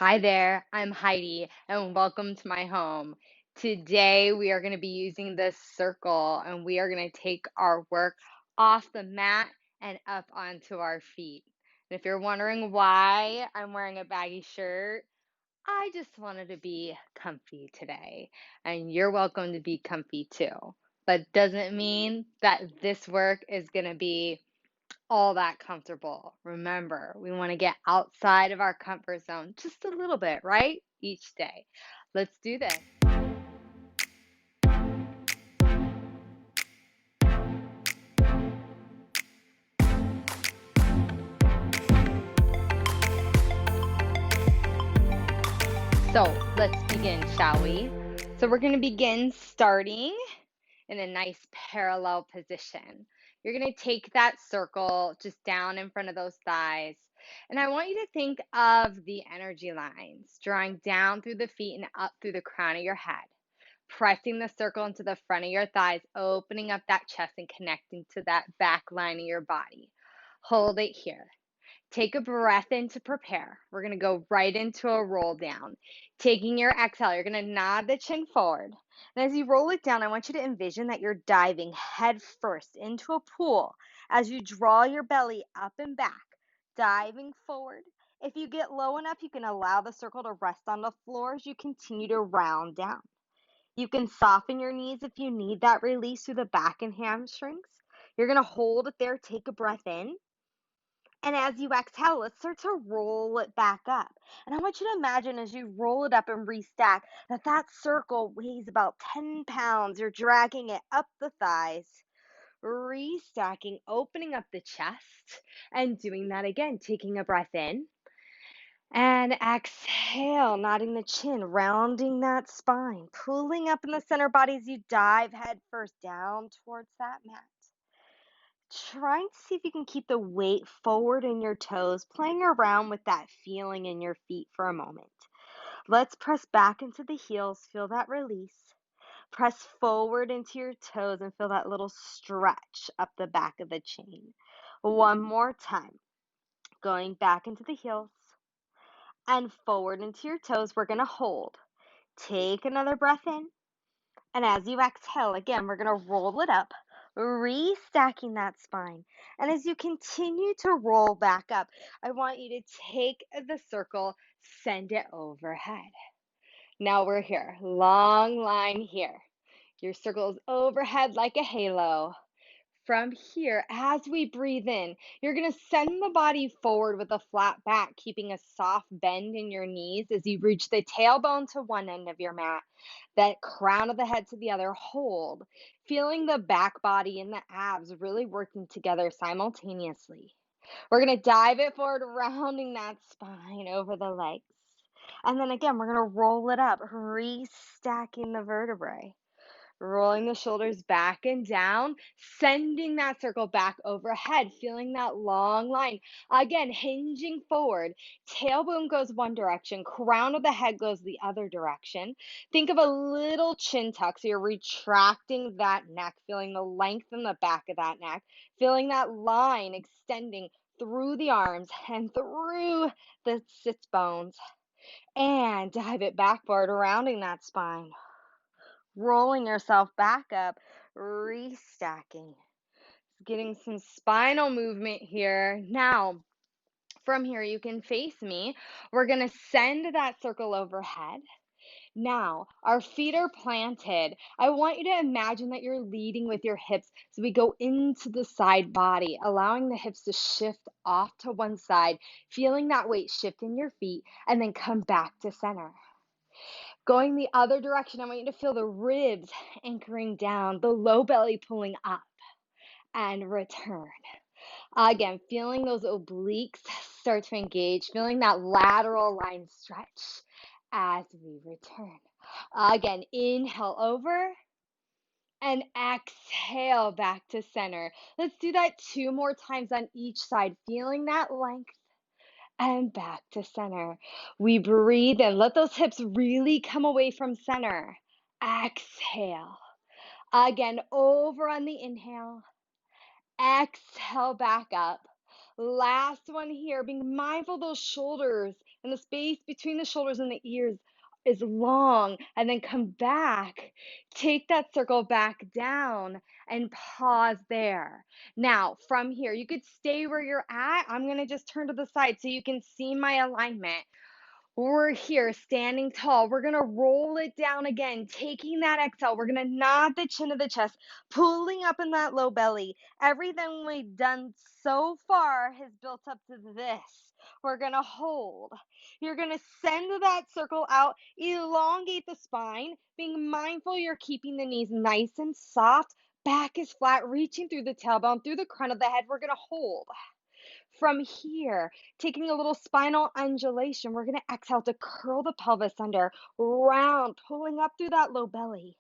Hi there, I'm Heidi, and welcome to my home. Today, we are going to be using this circle, and we are going to take our work off the mat and up onto our feet. And if you're wondering why I'm wearing a baggy shirt, I just wanted to be comfy today, and you're welcome to be comfy too. But doesn't mean that this work is going to be all that comfortable. Remember, we want to get outside of our comfort zone just a little bit, right? Each day. Let's do this. So let's begin, shall we? So we're going to begin starting in a nice parallel position. You're going to take that circle just down in front of those thighs. And I want you to think of the energy lines drawing down through the feet and up through the crown of your head. Pressing the circle into the front of your thighs, opening up that chest and connecting to that back line of your body. Hold it here. Take a breath in to prepare. We're going to go right into a roll down. Taking your exhale, you're going to nod the chin forward. And as you roll it down, I want you to envision that you're diving head first into a pool as you draw your belly up and back, diving forward. If you get low enough, you can allow the circle to rest on the floor as you continue to round down. You can soften your knees if you need that release through the back and hamstrings. You're going to hold it there, take a breath in. And as you exhale, let's start to roll it back up. And I want you to imagine as you roll it up and restack that circle weighs about 10 pounds. You're dragging it up the thighs, restacking, opening up the chest, and doing that again, taking a breath in. And exhale, nodding the chin, rounding that spine, pulling up in the center body as you dive head first down towards that mat. Trying to see if you can keep the weight forward in your toes, playing around with that feeling in your feet for a moment. Let's press back into the heels, feel that release. Press forward into your toes and feel that little stretch up the back of the chain. One more time. Going back into the heels and forward into your toes. We're going to hold. Take another breath in. And as you exhale, again, we're going to roll it up, restacking that spine. And as you continue to roll back up, I want you to take the circle, send it overhead. Now we're here, long line here. Your circle is overhead like a halo. From here, as we breathe in, you're going to send the body forward with a flat back, keeping a soft bend in your knees as you reach the tailbone to one end of your mat, that crown of the head to the other. Hold, feeling the back body and the abs really working together simultaneously. We're going to dive it forward, rounding that spine over the legs. And then again, we're going to roll it up, restacking the vertebrae. Rolling the shoulders back and down, sending that circle back overhead, feeling that long line. Again, hinging forward. Tailbone goes one direction, crown of the head goes the other direction. Think of a little chin tuck. So you're retracting that neck, feeling the length in the back of that neck, feeling that line extending through the arms and through the sits bones. And dive it back forward, rounding that spine. Rolling yourself back up, restacking, getting some spinal movement here. Now, from here, you can face me. We're going to send that circle overhead. Now, our feet are planted. I want you to imagine that you're leading with your hips. So we go into the side body, allowing the hips to shift off to one side, feeling that weight shift in your feet, and then come back to center. Going the other direction, I want you to feel the ribs anchoring down, the low belly pulling up, and return. Again, feeling those obliques start to engage, feeling that lateral line stretch as we return. Again, inhale over and exhale back to center. Let's do that 2 more times on each side, feeling that length and back to center. We breathe in. Let those hips really come away from center. Exhale. Again, over on the inhale. Exhale back up. Last one here. Being mindful of those shoulders and the space between the shoulders and the ears is long, and then come back. Take that circle back down and pause there. Now, from here, you could stay where you're at. I'm going to just turn to the side so you can see my alignment. We're here standing tall. We're going to roll it down again, taking that exhale. We're going to nod the chin to the chest, pulling up in that low belly. Everything we've done so far has built up to this. We're going to hold. You're going to send that circle out, elongate the spine, being mindful you're keeping the knees nice and soft. Back is flat, reaching through the tailbone, through the crown of the head. We're going to hold. From here, taking a little spinal undulation, we're going to exhale to curl the pelvis under, round, pulling up through that low belly.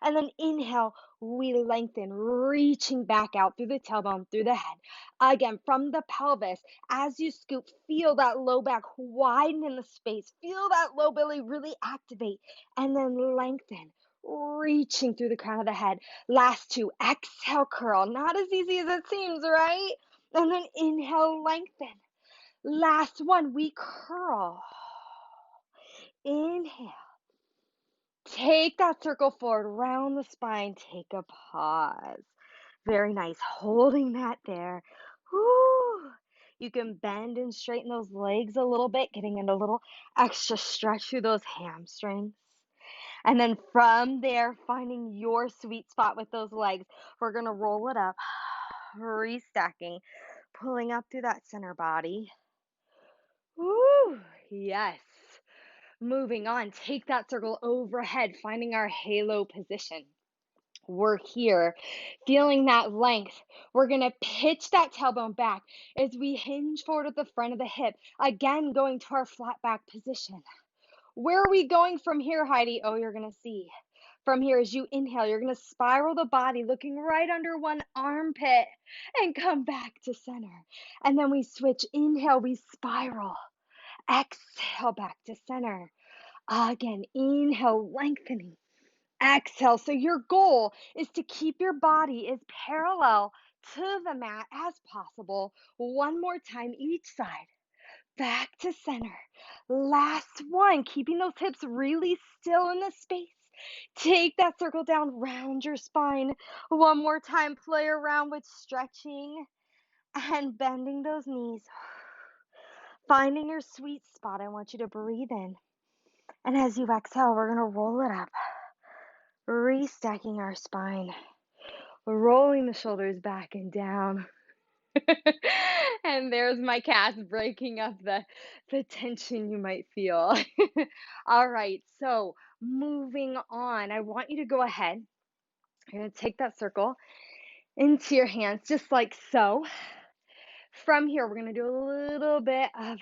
And then inhale, we lengthen, reaching back out through the tailbone, through the head. Again, from the pelvis, as you scoop, feel that low back widen in the space. Feel that low belly really activate, and then lengthen, reaching through the crown of the head. Last two, exhale, curl. Not as easy as it seems, right? And then inhale, lengthen. Last one, we curl. Inhale. Take that circle forward, round the spine, take a pause. Very nice, holding that there. Woo. You can bend and straighten those legs a little bit, getting into a little extra stretch through those hamstrings. And then from there, finding your sweet spot with those legs, we're going to roll it up, restacking, pulling up through that center body. Woo, yes. Moving on, take that circle overhead, finding our halo position. We're here, feeling that length. We're going to pitch that tailbone back as we hinge forward at the front of the hip. Again, going to our flat back position. Where are we going from here, Heidi? Oh, you're going to see. From here, as you inhale, you're going to spiral the body, looking right under one armpit, and come back to center. And then we switch. Inhale, we spiral. Exhale, back to center. Again, inhale, lengthening. Exhale. So your goal is to keep your body as parallel to the mat as possible. One more time each side. Back to center. Last one, keeping those hips really still in the space. Take that circle down, round your spine. One more time, play around with stretching and bending those knees. Finding your sweet spot, I want you to breathe in. And as you exhale, we're going to roll it up, restacking our spine, rolling the shoulders back and down. And there's my cast breaking up the tension you might feel. All right, so moving on, I want you to go ahead. You're going to take that circle into your hands, just like so. From here, we're going to do a little bit of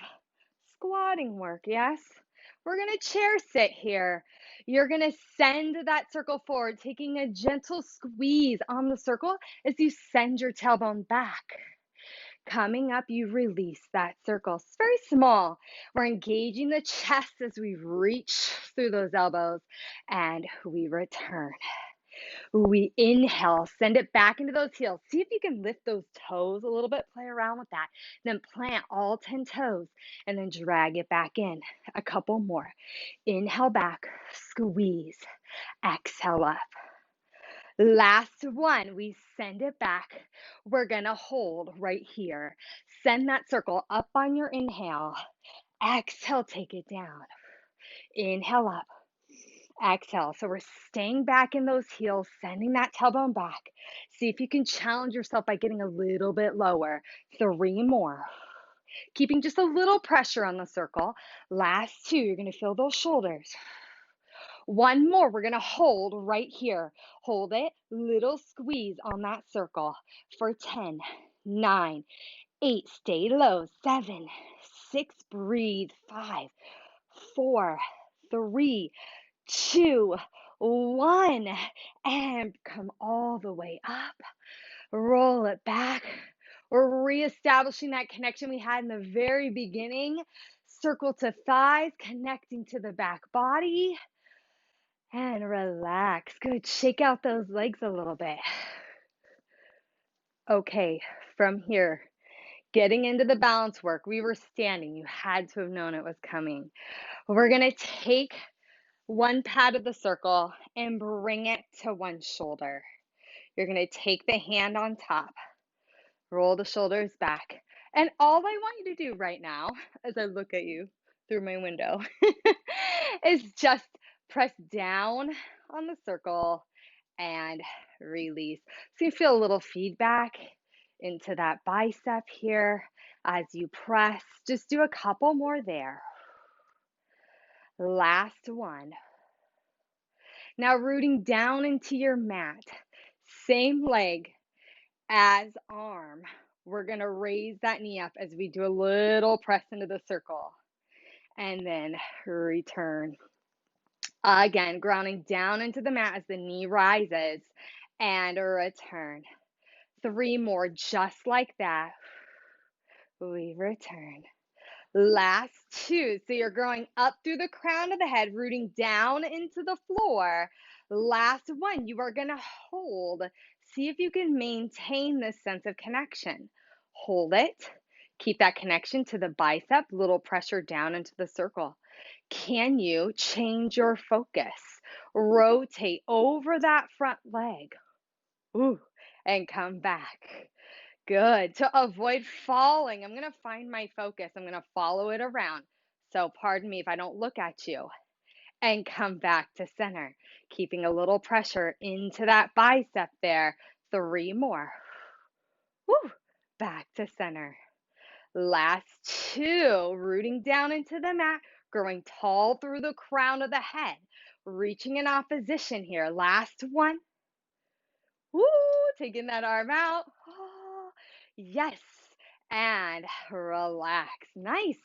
squatting work, yes? We're going to chair sit here. You're going to send that circle forward, taking a gentle squeeze on the circle as you send your tailbone back. Coming up, you release that circle. It's very small. We're engaging the chest as we reach through those elbows, and we return. We inhale, send it back into those heels. See if you can lift those toes a little bit, play around with that. Then plant all 10 toes and then drag it back in. A couple more. Inhale back, squeeze, exhale up. Last one, we send it back. We're going to hold right here. Send that circle up on your inhale. Exhale, take it down. Inhale up. Exhale. So we're staying back in those heels, sending that tailbone back. See if you can challenge yourself by getting a little bit lower. 3 more. Keeping just a little pressure on the circle. Last 2, you're going to feel those shoulders. 1 more. We're going to hold right here. Hold it. Little squeeze on that circle for 10, 9, 8. Stay low. 7, 6. Breathe. 5, 4, 3, 2, 1, and come all the way up. Roll it back. We're reestablishing that connection we had in the very beginning. Circle to thighs, connecting to the back body. And relax. Good. Shake out those legs a little bit. Okay, from here, getting into the balance work. We were standing. You had to have known it was coming. We're going to take one pad of the circle and bring it to one shoulder. You're going to take the hand on top, roll the shoulders back. And all I want you to do right now, as I look at you through my window, is just press down on the circle and release. So you feel a little feedback into that bicep here as you press. Just do a couple more there. Last one. Now rooting down into your mat, same leg as arm. We're going to raise that knee up as we do a little press into the circle and then return. Again, grounding down into the mat as the knee rises and return. 3 more, just like that. We return. Last 2. So you're growing up through the crown of the head, rooting down into the floor. Last 1, you are going to hold. See if you can maintain this sense of connection. Hold it. Keep that connection to the bicep, little pressure down into the circle. Can you change your focus? Rotate over that front leg. Ooh, and come back. Good. To avoid falling, I'm going to find my focus. I'm going to follow it around. So pardon me if I don't look at you. And come back to center, keeping a little pressure into that bicep there. 3 more. Woo. Back to center. Last 2, rooting down into the mat, growing tall through the crown of the head, reaching in opposition here. Last 1. Woo, taking that arm out. Oh, yes, and relax. Nice.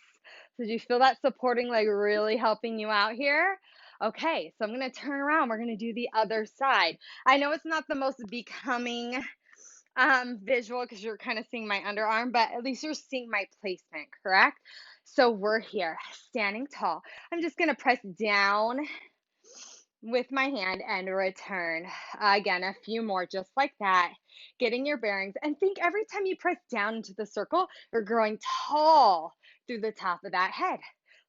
So do you feel that supporting leg really helping you out here? Okay, so I'm going to turn around. We're going to do the other side. I know it's not the most becoming visual because you're kind of seeing my underarm, but at least you're seeing my placement, correct? So we're here, standing tall. I'm just going to press down with my hand and return. Again, a few more just like that, getting your bearings. And think every time you press down into the circle, you're growing tall through the top of that head.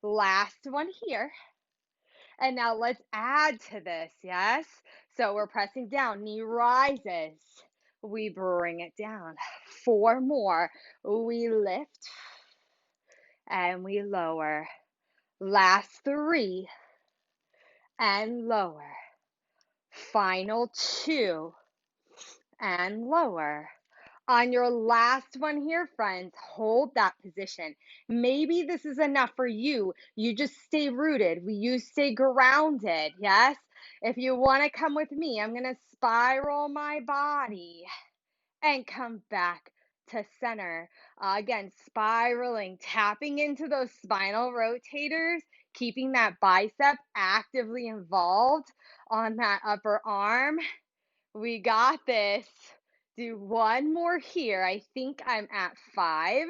Last one here. And now let's add to this, yes? So we're pressing down, knee rises. We bring it down. 4 more. We lift and we lower. Last 3 and lower. Final 2 and lower. On your last one here, friends, hold that position. Maybe this is enough for you. You just stay rooted. You stay grounded, yes? If you want to come with me, I'm going to spiral my body and come back to center. Again, spiraling, tapping into those spinal rotators, keeping that bicep actively involved on that upper arm. We got this. Do 1 more here. I think I'm at 5.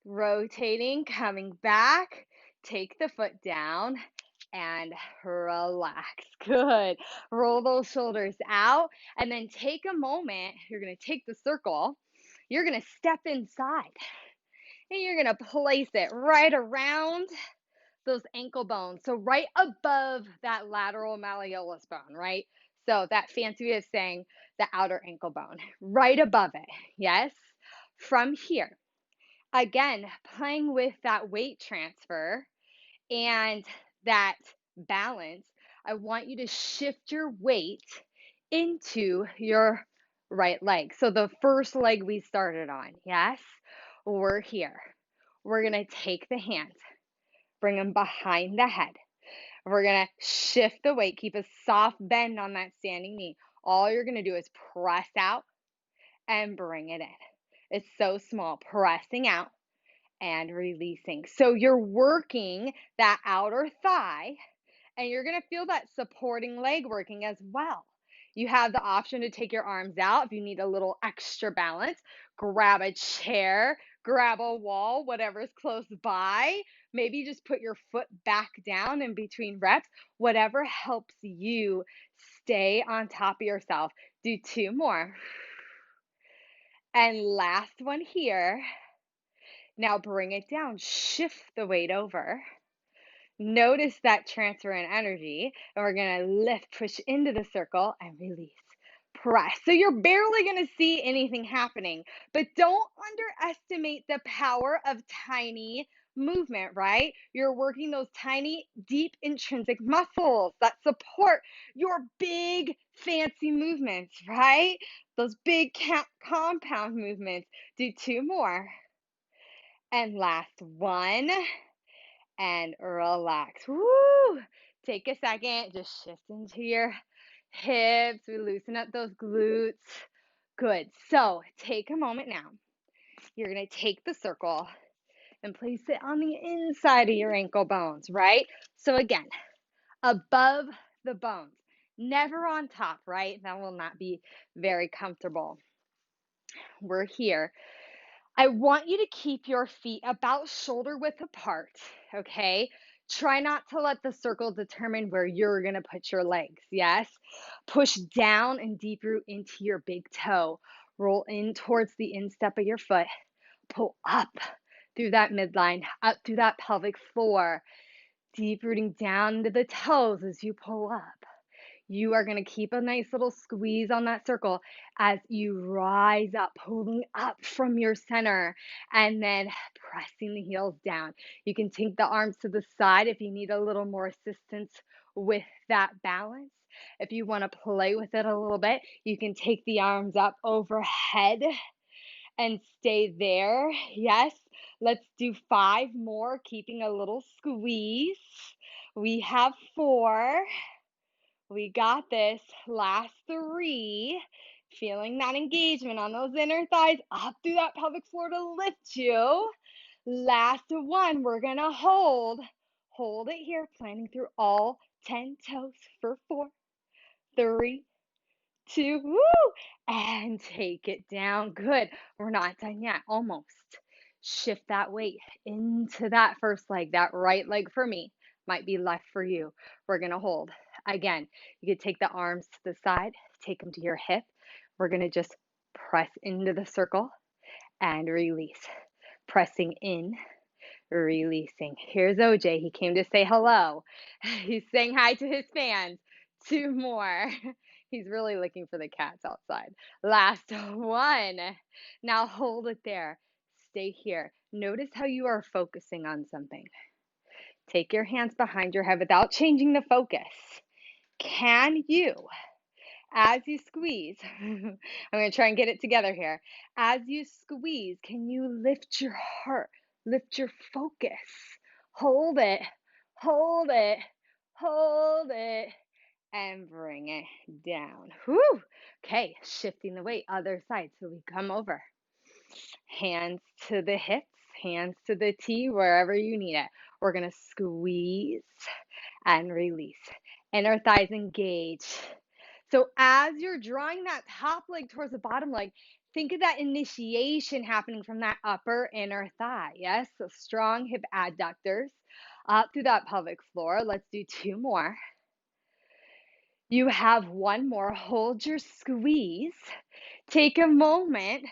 Rotating, coming back. Take the foot down and relax. Good. Roll those shoulders out and then take a moment. You're going to take the circle. You're going to step inside and you're going to place it right around those ankle bones. So right above that lateral malleolus bone, right? So that fancy way of saying the outer ankle bone, right above it. Yes. From here, again, playing with that weight transfer and that balance, I want you to shift your weight into your right leg. So the first leg we started on, yes, we're here. We're going to take the hands, bring them behind the head. We're going to shift the weight, keep a soft bend on that standing knee. All you're going to do is press out and bring it in. It's so small, pressing out and releasing. So you're working that outer thigh and you're going to feel that supporting leg working as well. You have the option to take your arms out if you need a little extra balance. Grab a chair, grab a wall, whatever's close by. Maybe just put your foot back down in between reps. Whatever helps you stay on top of yourself. Do 2 more. And last one here. Now bring it down. Shift the weight over. Notice that transfer in energy, and we're going to lift, push into the circle, and release. Press. So you're barely going to see anything happening, but don't underestimate the power of tiny movement, right? You're working those tiny, deep intrinsic muscles that support your big, fancy movements, right? Those big compound movements. Do 2 more. And last one. And relax. Woo! Take a second, just shift into your hips. We loosen up those glutes. Good. So take a moment now. You're going to take the circle and place it on the inside of your ankle bones, right? So again, above the bones, never on top, right? That will not be very comfortable. We're here. I want you to keep your feet about shoulder width apart, okay? Try not to let the circle determine where you're going to put your legs, yes? Push down and deep root into your big toe. Roll in towards the instep of your foot. Pull up through that midline, up through that pelvic floor. Deep rooting down into the toes as you pull up. You are going to keep a nice little squeeze on that circle as you rise up, pulling up from your center, and then pressing the heels down. You can take the arms to the side if you need a little more assistance with that balance. If you want to play with it a little bit, you can take the arms up overhead and stay there. Yes, let's do 5 more, keeping a little squeeze. We have 4. We got this. Last 3. Feeling that engagement on those inner thighs up through that pelvic floor to lift you. Last 1. We're going to hold. Hold it here, planting through all 10 toes for 4, 3, 2, woo, and take it down. Good. We're not done yet. Almost. Shift that weight into that first leg. That right leg for me might be left for you. We're going to hold. Again, you could take the arms to the side, take them to your hip. We're going to just press into the circle and release. Pressing in, releasing. Here's OJ. He came to say hello. He's saying hi to his fans. 2 more. He's really looking for the cats outside. Last 1. Now hold it there. Stay here. Notice how you are focusing on something. Take your hands behind your head without changing the focus. Can you, as you squeeze, I'm going to try and get it together here. As you squeeze, can you lift your heart, lift your focus? Hold it, hold it, hold it, and bring it down. Whew. Okay, shifting the weight, other side. So we come over. Hands to the hips, hands to the T, wherever you need it. We're going to squeeze and release. Inner thighs engage. So as you're drawing that top leg towards the bottom leg, think of that initiation happening from that upper inner thigh. Yes, so strong hip adductors up through that pelvic floor. Let's do 2 more. You have 1 more. Hold your squeeze. Take a moment.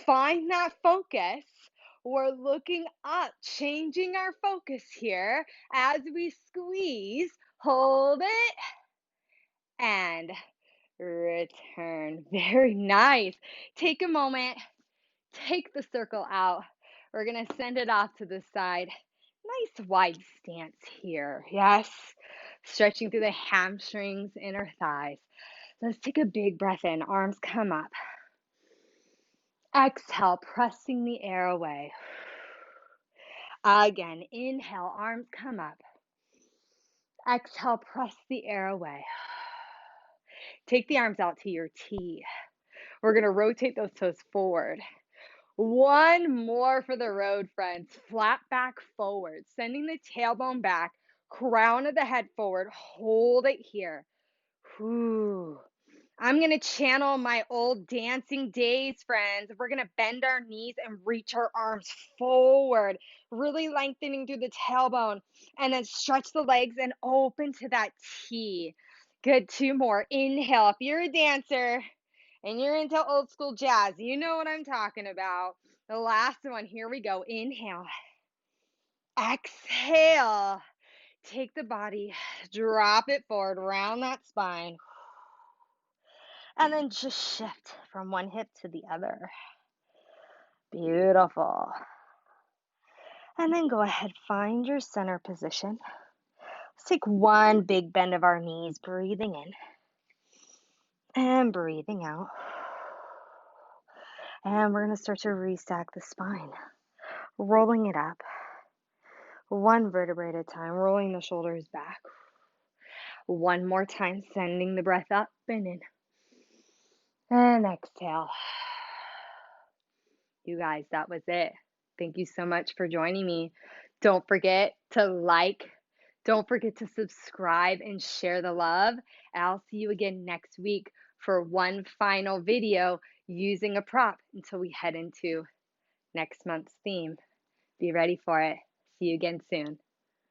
Find that focus. We're looking up, changing our focus here as we squeeze. Hold it and return. Very nice. Take a moment. Take the circle out. We're going to send it off to the side. Nice wide stance here. Yes. Stretching through the hamstrings, inner thighs. Let's take a big breath in. Arms come up. Exhale, pressing the air away. Again, inhale, arms come up. Exhale, press the air away. Take the arms out to your T. We're going to rotate those toes forward. 1 more for the road, friends. Flat back forward, sending the tailbone back, crown of the head forward. Hold it here. Whew. I'm going to channel my old dancing days, friends. We're going to bend our knees and reach our arms forward, really lengthening through the tailbone, and then stretch the legs and open to that T. Good. 2 more. Inhale. If you're a dancer and you're into old school jazz, you know what I'm talking about. The last one. Here we go. Inhale. Exhale. Take the body, drop it forward, round that spine. And then just shift from one hip to the other. Beautiful. And then go ahead, find your center position. Let's take one big bend of our knees, breathing in and breathing out. And we're going to start to restack the spine, rolling it up. One vertebrae at a time, rolling the shoulders back. One more time, sending the breath up and in. And exhale. You guys, that was it. Thank you so much for joining me. Don't forget to like, don't forget to subscribe and share the love. I'll see you again next week for one final video using a prop until we head into next month's theme. Be ready for it. See you again soon.